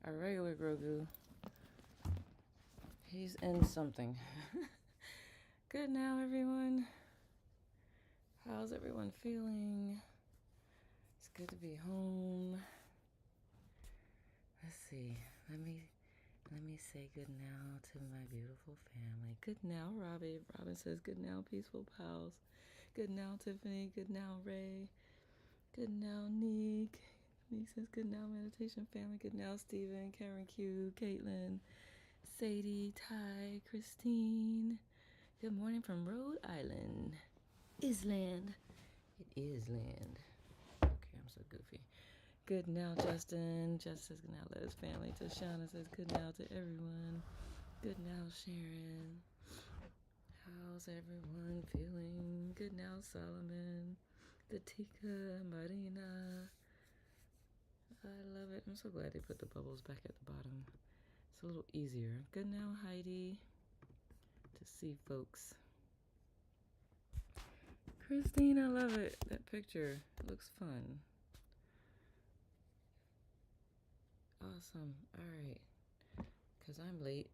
Our regular Grogu. He's in something. Good now, everyone. How's everyone feeling? It's good to be home. Let's see. Let me say good now to my beautiful family. Good now, Robbie. Robin says good now, peaceful pals. Good now, Tiffany. Good now, Ray. Good now, Neek. Neek says good now, meditation family. Good now, Stephen, Karen Q, Caitlin, Sadie, Ty, Christine. Good morning from Rhode Island. Island. It is land. Okay, I'm so goofy. Good now, Justin. Justin says good now, let his family. Tashana says good now to everyone. Good now, Sharon. How's everyone feeling? Good now, Solomon. Good Tika, Marina. I love it. I'm so glad they put the bubbles back at the bottom. It's a little easier. Good now, Heidi. To see folks. Christine, I love it. That picture looks fun. Awesome. All right. Because I'm late.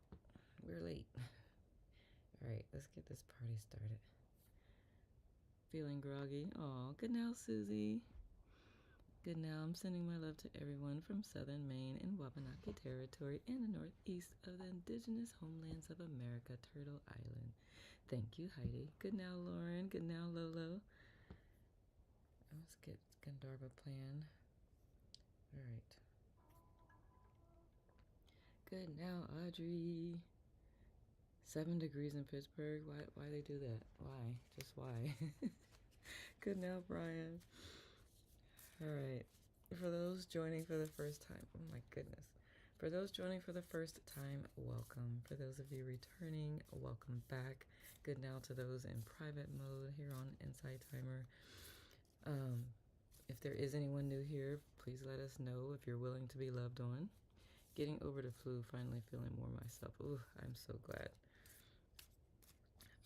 We're late. All right, let's get this party started. Feeling groggy. Aw, good now, Susie. Good now. I'm sending my love to everyone from southern Maine and Wabanaki Territory and the northeast of the indigenous homelands of America, Turtle Island. Thank you, Heidi. Good now, Lauren. Good now, Lolo. Let's get Gandharva playing. All right. Good now, Audrey. 7 degrees in Pittsburgh. Why they do that? Why? Just why? Good now, Brian. All right. For those joining for the first time, oh my goodness. For those joining for the first time, welcome. For those of you returning, welcome back. Good now to those in private mode here on Inside Timer. If there is anyone new here, please let us know if you're willing to be loved on. Getting over the flu, finally feeling more myself. Ooh, I'm so glad.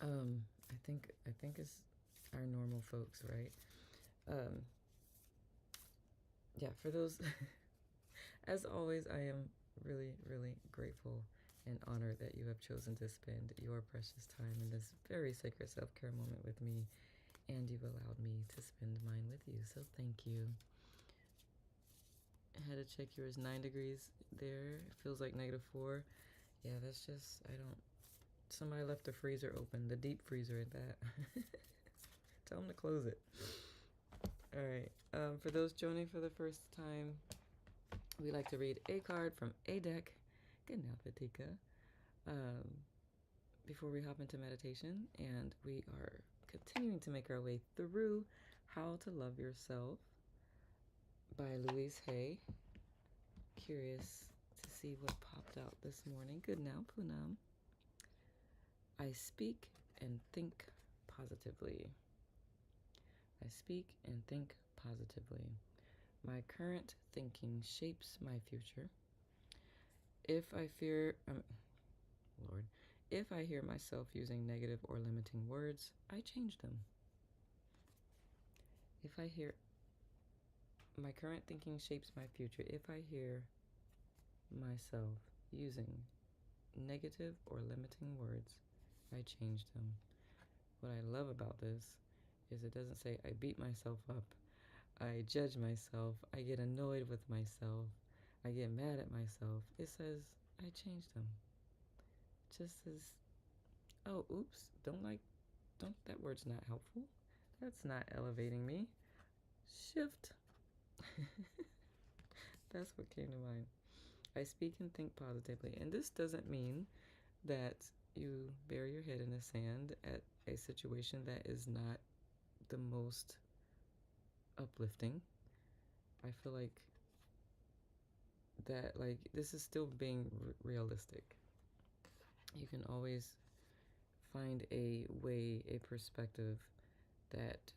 I think it's our normal folks, right? Yeah, for those, as always, I am really, really grateful and honored that you have chosen to spend your precious time in this very sacred self-care moment with me, and you've allowed me to spend mine with you. So thank you. I had to check yours. 9 degrees there. It feels like -4. Yeah, that's just, somebody left the freezer open, the deep freezer at that. Tell them to close it. All right. For those joining for the first time, we like to read a card from a deck. Good now, Fatika. Before we hop into meditation, and we are continuing to make our way through How to Love Yourself by Louise Hay. Curious to see what popped out this morning. Good now, Poonam. I speak and think positively. I speak and think positively. My current thinking shapes my future. If I hear myself using negative or limiting words, I change them. My current thinking shapes my future. If I hear myself using negative or limiting words, I change them. What I love about this is it doesn't say I beat myself up, I judge myself, I get annoyed with myself, I get mad at myself. It says I change them. It just says, oh, oops, that word's not helpful. That's not elevating me. Shift. That's what came to mind. I speak and think positively. And this doesn't mean that you bury your head in the sand at a situation that is not the most uplifting. I feel like that, this is still being realistic. You can always find a way, a perspective that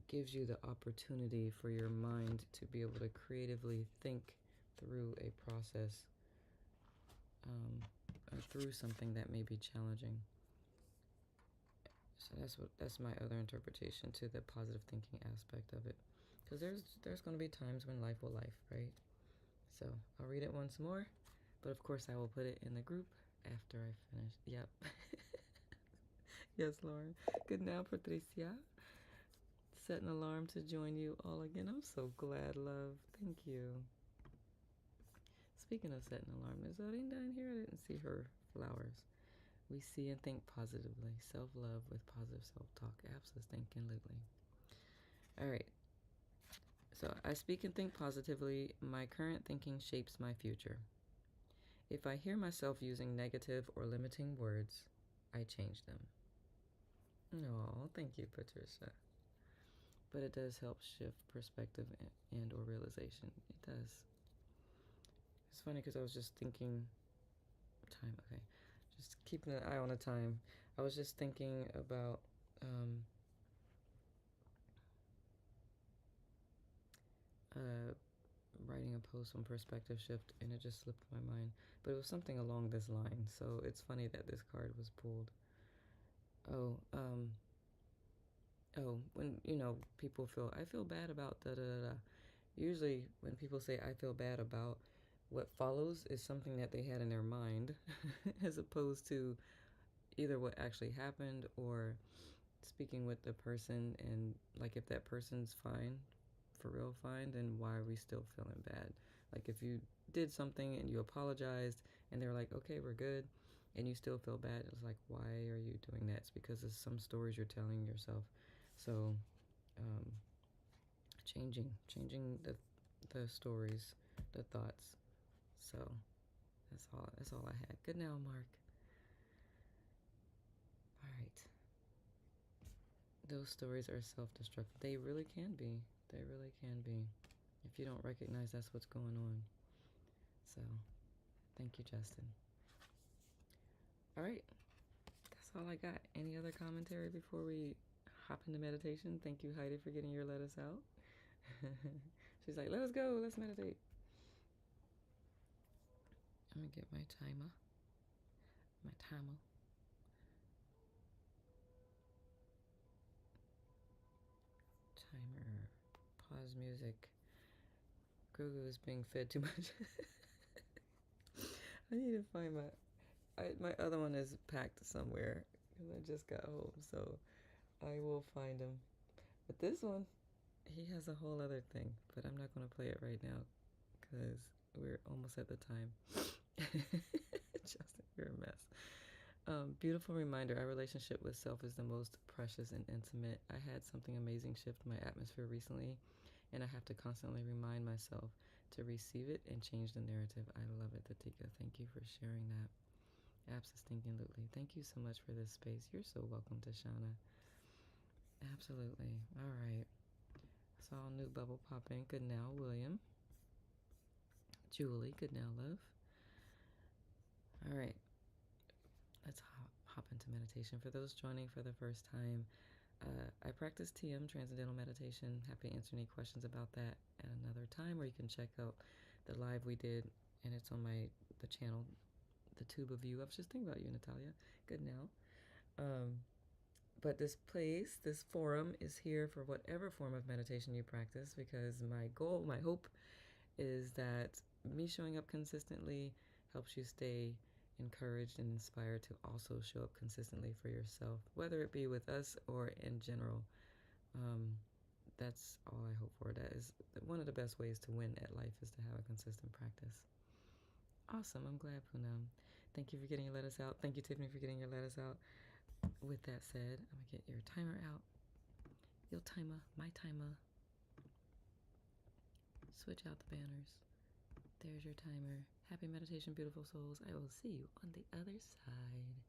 gives you the opportunity for your mind to be able to creatively think through a process, or through something that may be challenging. So that's my other interpretation to the positive thinking aspect of it. Because there's going to be times when life will life, right? So I'll read it once more, but of course I will put it in the group after I finish. Yep. Yes, Lauren. Good now, Patricia. Set an alarm to join you all again. I'm so glad, love. Thank you. Speaking of setting an alarm, is Odin down here? I didn't see her flowers. We see and think positively. Self-love with positive self-talk. Absolutely. All right. So I speak and think positively. My current thinking shapes my future. If I hear myself using negative or limiting words, I change them. Oh, thank you, Patricia. But it does help shift perspective and or realization. It does. It's funny because I was just thinking time. Okay, just keeping an eye on the time. I was just thinking about uh, writing a post on perspective shift, and it just slipped my mind. But it was something along this line. So it's funny that this card was pulled. Oh, when people I feel bad about da da da da. Usually, when people say I feel bad about, what follows is something that they had in their mind, as opposed to either what actually happened or speaking with the person, and like if that person's fine, for real fine, then why are we still feeling bad? Like if you did something and you apologized and they're like, okay, we're good, and you still feel bad, it's like, why are you doing that? It's because of some stories you're telling yourself. So, um, changing the stories, the thoughts. So that's all I had. Good now, Mark. All right. Those stories are self-destructive. They really can be. They really can be. If you don't recognize that's what's going on. So, thank you, Justin. All right. That's all I got. Any other commentary before we hop into meditation? Thank you, Heidi, for getting your lettuce out. She's like, let us go. Let's meditate. I'm going to get my timer. My timer. Timer. Pause music. Grogu is being fed too much. I need to find my other one is packed somewhere because I just got home, so I will find him. But this one, he has a whole other thing, but I'm not going to play it right now because we're almost at the time. Justin, you're a mess. Beautiful reminder, our relationship with self is the most precious and intimate. I had something amazing shift my atmosphere recently, and I have to constantly remind myself to receive it and change the narrative. I love it, Tatika. Thank you for sharing that. Absolutely. Thank you so much for this space. You're so welcome, Tashana. Absolutely. All right. Saw a new bubble pop in. Good now, William. Julie, good now, love. All right. Let's hop into meditation. For those joining for the first time, I practice TM, Transcendental Meditation. Happy to answer any questions about that at another time, or you can check out the live we did, and it's on the channel, the tube of you. I was just thinking about you, Natalia. Good now. But this forum is here for whatever form of meditation you practice, because my goal, my hope is that me showing up consistently helps you stay encouraged and inspired to also show up consistently for yourself, whether it be with us or in general. That's all I hope for. That is one of the best ways to win at life, is to have a consistent practice. Awesome. I'm glad, Poonam. Thank you for getting your lettuce out. Thank you, Tiffany, for getting your lettuce out. With that said, I'm going to get your timer out. Your timer, my timer. Switch out the banners. There's your timer. Happy meditation, beautiful souls. I will see you on the other side.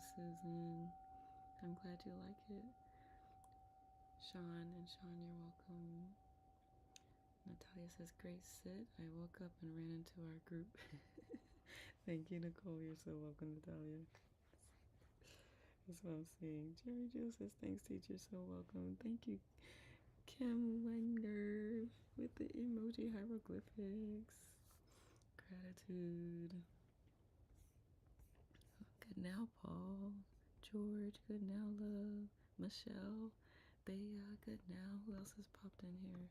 Susan. I'm glad you like it. Sean, you're welcome. Natalia says, great sit. I woke up and ran into our group. Thank you, Nicole. You're so welcome, Natalia. That's what I'm seeing. Jerry Joe says, thanks, teacher. So welcome. Thank you, Kim Wenger, with the emoji hieroglyphics. Gratitude. Good now, Paul. George, good now, love. Michelle, Bea, good now. Who else has popped in here?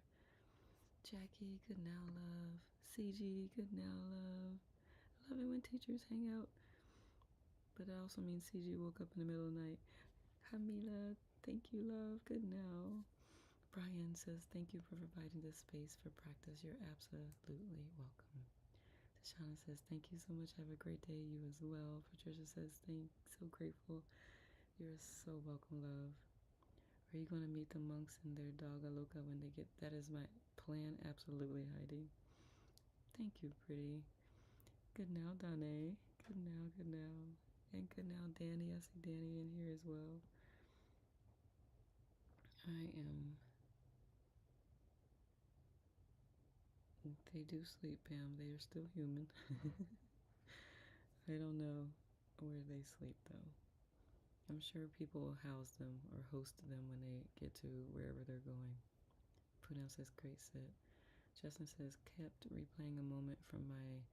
Jackie, good now, love. CG, good now, love. I love it when teachers hang out. But it also means CG woke up in the middle of the night. Hamila, thank you, love. Good now. Brian says, thank you for providing this space for practice. You're absolutely welcome. Tashana says, thank you so much. Have a great day. You as well. Patricia says, thanks. So grateful. You're so welcome, love. Are you going to meet the monks and their dog Aloka when they get... That is my plan. Absolutely, Heidi. Thank you, pretty. Good now, Danae. Good now, good now. And good now, Danny. I see Danny in here as well. They do sleep, Pam. They are still human. I don't know where they sleep, though. I'm sure people will house them or host them when they get to wherever they're going. Punam says, great sit. Justin says, kept replaying a moment from my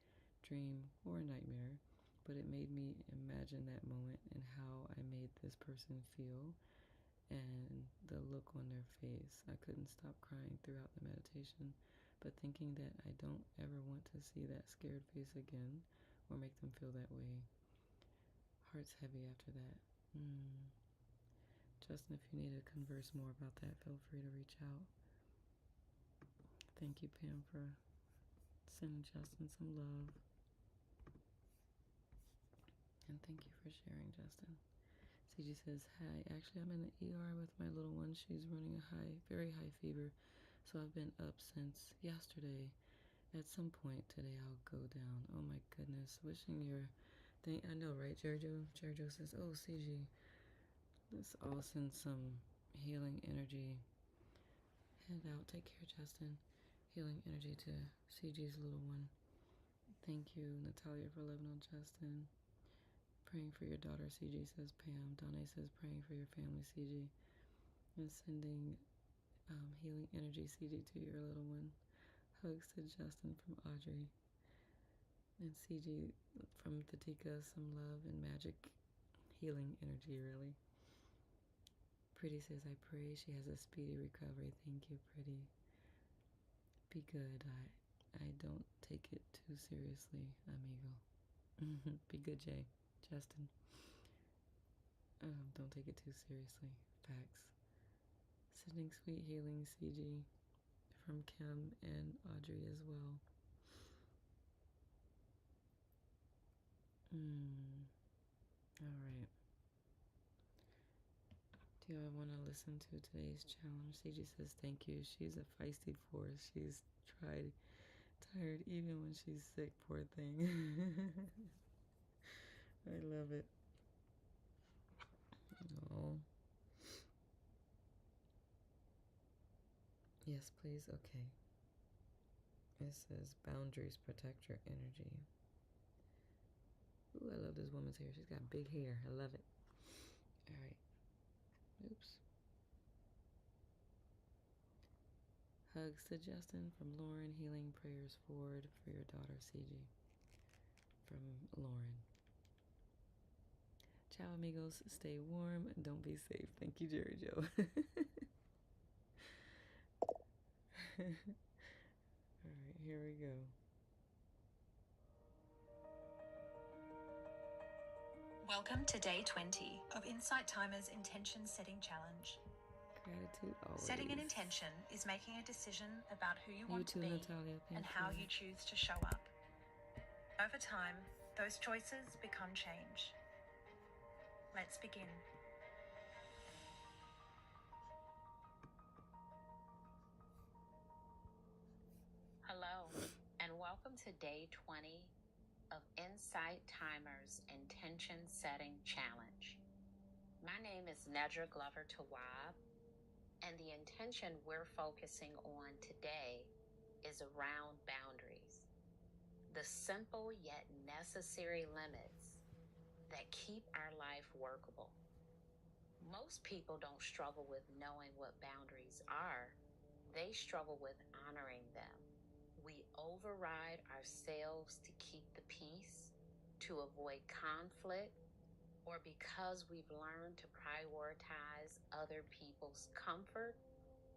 dream or nightmare, but it made me imagine that moment and how I made this person feel and the look on their face. I couldn't stop crying throughout the meditation, but thinking that I don't ever want to see that scared face again or make them feel that way. Heart's heavy after that. Justin, if you need to converse more about that, feel free to reach out. Thank you, Pam, for sending Justin some love. And thank you for sharing, Justin. CG says, hi. Actually, I'm in the ER with my little one. She's running a very high fever. So I've been up since yesterday. At some point today, I'll go down. Oh my goodness. Wishing your thing. I know, right, Jojo? Jojo says, oh, CG. Let's all send some healing energy. Head out. Take care, Justin. Healing energy to CG's little one. Thank you, Natalia, for loving on Justin. Praying for your daughter, CG, says Pam. Donna says, praying for your family, CG. And sending healing energy, CG, to your little one. Hugs to Justin from Audrey. And CG from Tatika, some love and magic healing energy, really. Pretty says, I pray she has a speedy recovery. Thank you, Pretty. Be good. I don't take it too seriously, amigo. Be good, Jay. Justin. Don't take it too seriously. Facts. Sending sweet healing, CG, from Kim and Audrey as well. Alright. Do I want to listen to today's challenge? CG says thank you. She's a feisty force. She's tired even when she's sick, poor thing. I love it. Oh. Yes, please. Okay. It says boundaries protect your energy. Ooh, I love this woman's hair. She's got big hair. I love it. Alright. Oops. Hugs to Justin from Lauren. Healing prayers forward for your daughter, CG. From Lauren. Ciao, amigos. Stay warm. Don't be safe. Thank you, Jerry Joe. Alright, here we go. Welcome to day 20 of Insight Timer's Intention Setting Challenge. Gratitude always. Setting an intention is making a decision about who you want to be Natalia, and how you choose to show up. Over time, those choices become change. Let's begin. Hello, and welcome to day 20 of Insight Timer's Intention Setting Challenge. My name is Nedra Glover Tawab, and the intention we're focusing on today is around boundaries, the simple yet necessary limits that keep our life workable. Most people don't struggle with knowing what boundaries are, they struggle with honoring them. We override ourselves to keep the peace, to avoid conflict, or because we've learned to prioritize other people's comfort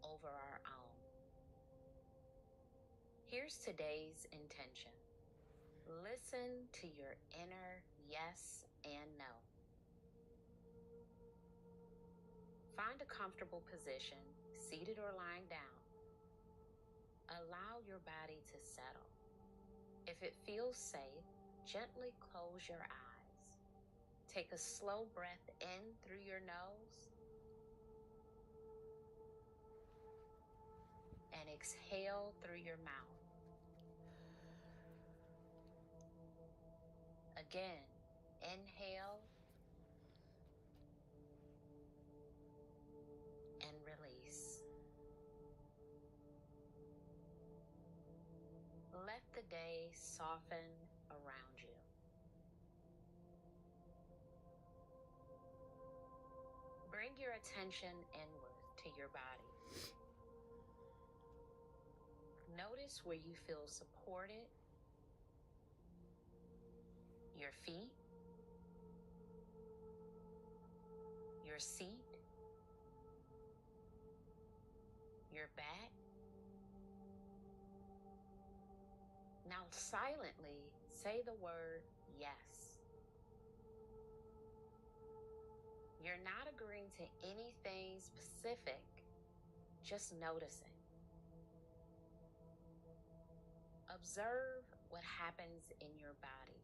over our own. Here's today's intention. Listen to your inner yes and no. Find a comfortable position, seated or lying down. Allow your body to settle. If it feels safe, gently close your eyes. Take a slow breath in through your nose and exhale through your mouth. Again, inhale and release. Let the day soften around you. Bring your attention inward to your body. Notice where you feel supported, your feet, your seat, your back. Now silently say the word yes. You're not agreeing to anything specific, just noticing. Observe what happens in your body.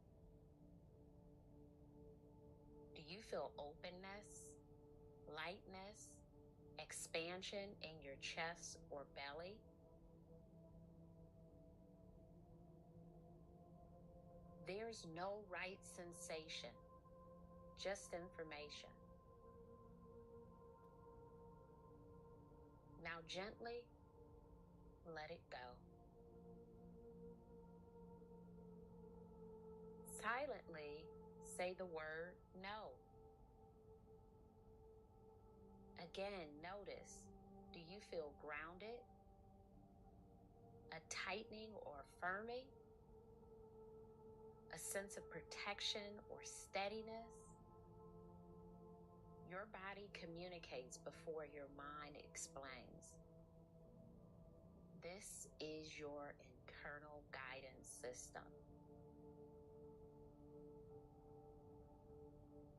Do you feel openness, lightness, expansion in your chest or belly? There's no right sensation, just information. Now gently let it go. Silently say the word no. Again, notice, do you feel grounded? A tightening or firming? A sense of protection or steadiness? Your body communicates before your mind explains. This is your internal guidance system.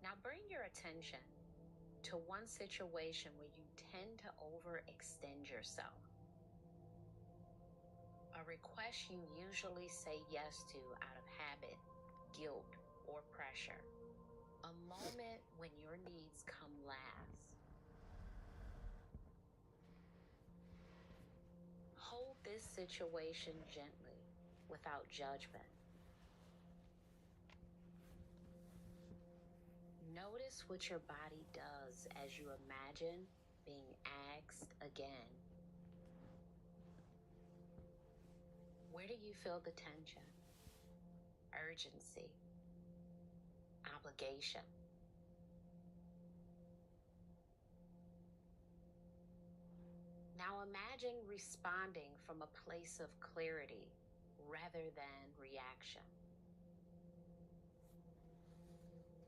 Now bring your attention to one situation where you tend to overextend yourself. A request you usually say yes to out of habit, guilt, or pressure. A moment when your needs come last. Hold this situation gently, without judgment. Notice what your body does as you imagine being asked again. Where do you feel the tension, urgency, obligation? Now imagine responding from a place of clarity rather than reaction.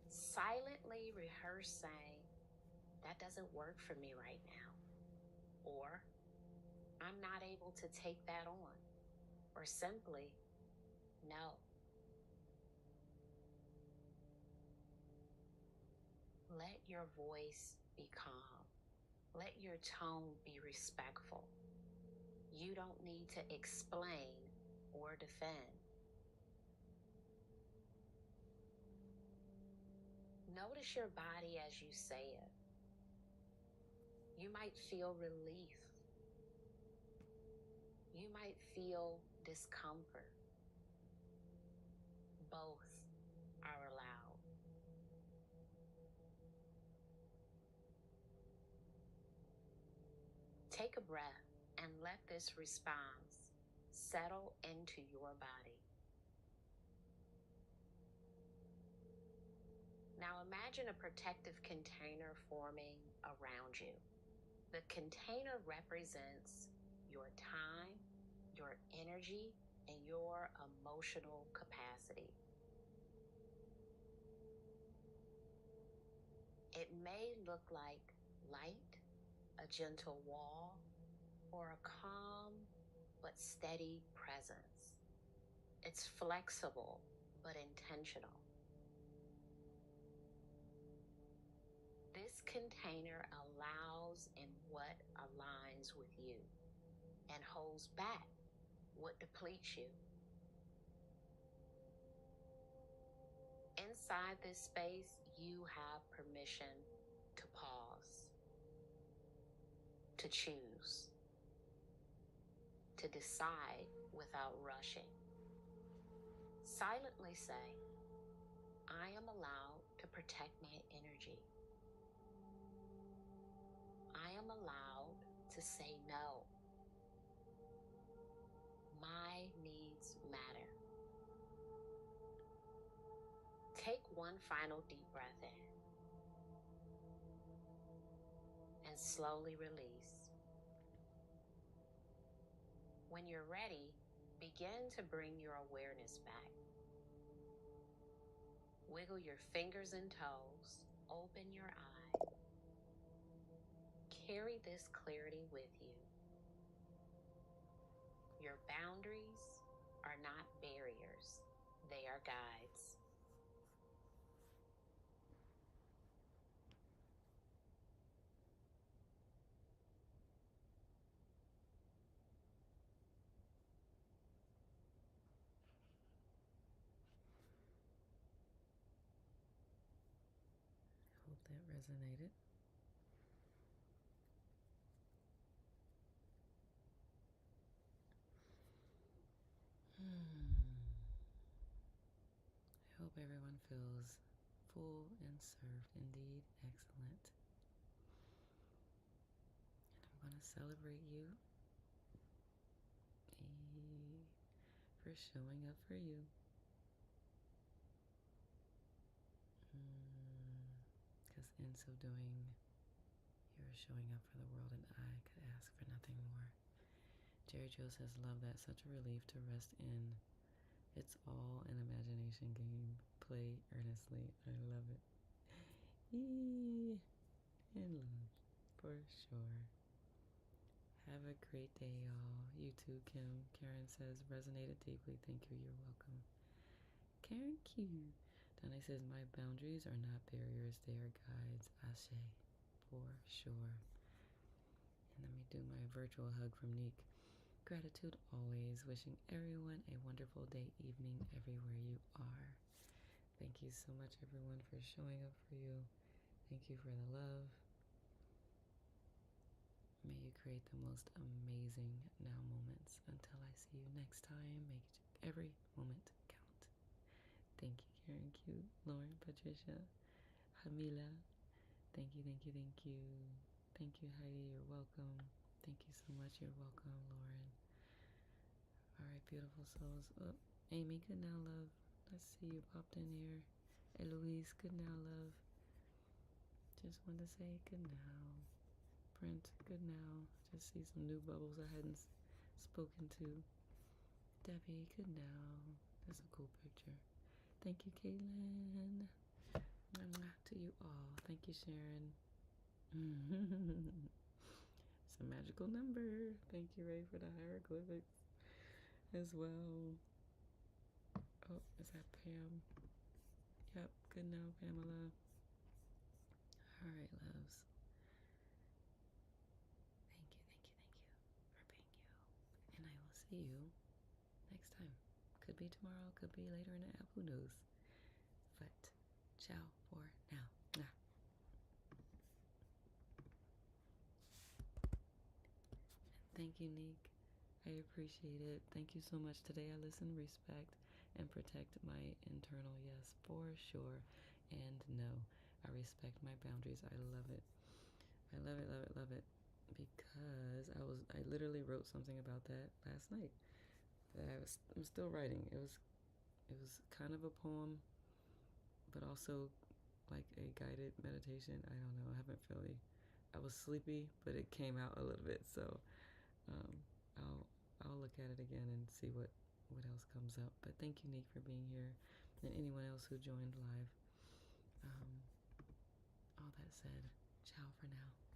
Silently rehearse saying, that doesn't work for me right now. Or, I'm not able to take that on. Or simply, no. Let your voice be calm. Let your tone be respectful. You don't need to explain or defend. Notice your body as you say it. You might feel relief. You might feel discomfort. Both are allowed. Take a breath and let this response settle into your body. Now imagine a protective container forming around you. The container represents your time, your energy, and your emotional capacity. It may look like light, a gentle wall, or a calm but steady presence. It's flexible but intentional. This container allows in what aligns with you and holds back what depletes you. Inside this space, you have permission to pause, to choose, to decide without rushing. Silently say, I am allowed to protect my energy. I am allowed to say no. My needs matter. Take one final deep breath in and slowly release. When you're ready, begin to bring your awareness back. Wiggle your fingers and toes. Open your eyes. Carry this clarity with you. Your boundaries are not barriers, they are guides. Hope that resonated. I hope everyone feels full and served. Indeed, excellent. And I'm going to celebrate you for showing up for you. Because in so doing, you're showing up for the world, and I could ask for nothing more. Jerry Joe says, love that. Such a relief to rest in. It's all an imagination game. Play earnestly. I love it. And love, for sure. Have a great day, y'all. You too, Kim. Karen says, resonated deeply. Thank you. You're welcome. Karen Q. Donna says, my boundaries are not barriers. They are guides. Ashe. For sure. And let me do my virtual hug from Neek. Gratitude always. Wishing everyone a wonderful day, evening, everywhere you are. Thank you so much, everyone, for showing up for you. Thank you for the love. May you create the most amazing now moments. Until I see you next time, make every moment count. Thank you, Karen Q, Lauren, Patricia, Hamila. Thank you, thank you, thank you. Thank you, Heidi. You're welcome. Thank you so much. You're welcome, Lauren. All right, beautiful souls. Oh, Amy, good now, love. Let's see you popped in here. Eloise, good now, love. Just wanted to say good now. Brent, good now. Just see some new bubbles I hadn't spoken to. Debbie, good now. That's a cool picture. Thank you, Kaylin. To you all. Thank you, Sharon. It's a magical number. Thank you, Ray, for the hieroglyphics as well. Oh, is that Pam? Yep, good now, Pamela. All right, loves. Thank you for being you. And I will see you next time. Could be tomorrow, could be later in the app, who knows. But ciao for now. Thank you, Neek. I appreciate it. Thank you so much. Today I listen, respect, and protect my internal yes for sure. And no, I respect my boundaries. I love it. I love it, love it, love it. Because I literally wrote something about that last night. I'm still writing. It was kind of a poem, but also like a guided meditation. I don't know. I haven't really. I was sleepy, but it came out a little bit. So um, I'll I'll look at it again and see what else comes up. But thank you, Nick, for being here, and anyone else who joined live. Um, all that said, ciao for now.